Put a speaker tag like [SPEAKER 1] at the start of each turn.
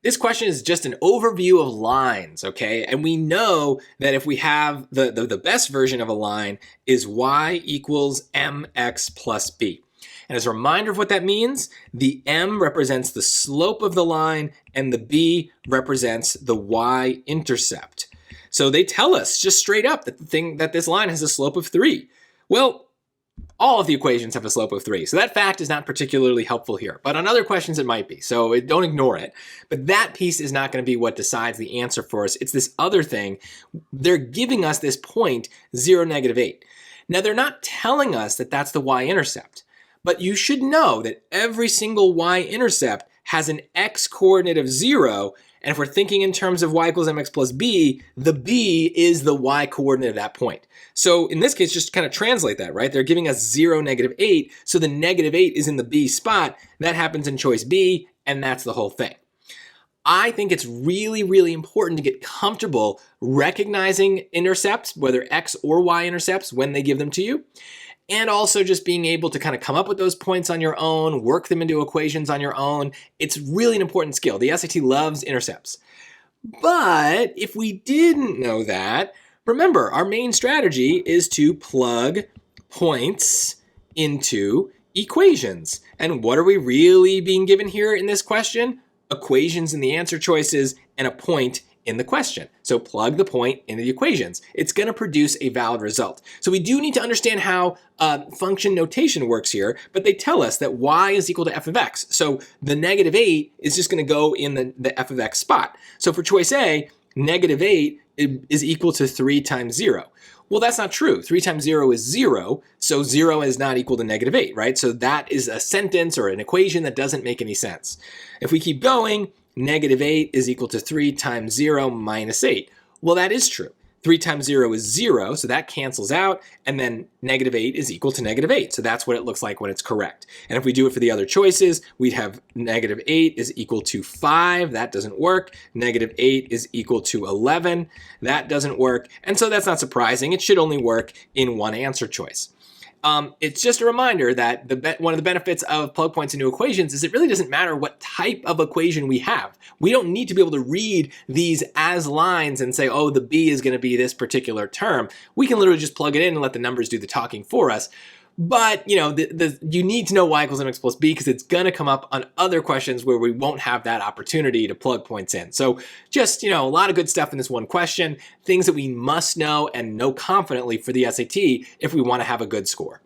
[SPEAKER 1] This question is just an overview of lines, okay? And we know that if we have the best version of a line is y equals mx plus b. And as a reminder of what that means, the m represents the slope of the line and the b represents the y-intercept. So they tell us just straight up that this line has a slope of 3. Well, all of the equations have a slope of 3. So that fact is not particularly helpful here. But on other questions, it might be. So don't ignore it. But that piece is not going to be what decides the answer for us. It's this other thing. They're giving us this point, 0, -8. Now, they're not telling us that that's the y-intercept. But you should know that every single y-intercept has an x-coordinate of 0. And if we're thinking in terms of y equals mx plus b, the b is the y-coordinate of that point. So in this case, just kind of translate that, right? They're giving us 0, -8. So the -8 is in the b spot. That happens in choice B, and that's the whole thing. I think it's really, really important to get comfortable recognizing intercepts, whether x or y intercepts, when they give them to you. And also just being able to kind of come up with those points on your own, work them into equations on your own. It's really an important skill. The SAT loves intercepts. But if we didn't know that, remember, our main strategy is to plug points into equations. And what are we really being given here in this question? Equations in the answer choices and a point in the question. So plug the point into the equations. It's going to produce a valid result. So we do need to understand how function notation works here, but they tell us that y is equal to f of x. So the -8 is just going to go in the f of x spot. So for choice A, -8 is equal to 3 times 0. Well, that's not true. 3 times 0 is 0, so 0 is not equal to -8, right? So that is a sentence or an equation that doesn't make any sense. If we keep going, -8 is equal to 3 times 0 minus 8. Well, that is true. 3 times 0 is 0, so that cancels out, and then -8 is equal to -8. So that's what it looks like when it's correct. And if we do it for the other choices, we'd have -8 is equal to 5. That doesn't work. -8 is equal to 11. That doesn't work. And so that's not surprising. It should only work in one answer choice. It's just a reminder that one of the benefits of plug points into equations is it really doesn't matter what type of equation we have. We don't need to be able to read these as lines and say, oh, the b is going to be this particular term. We can literally just plug it in and let the numbers do the talking for us. But, you know, you need to know y equals mx plus b because it's going to come up on other questions where we won't have that opportunity to plug points in. So just, you know, a lot of good stuff in this one question, things that we must know and know confidently for the SAT if we want to have a good score.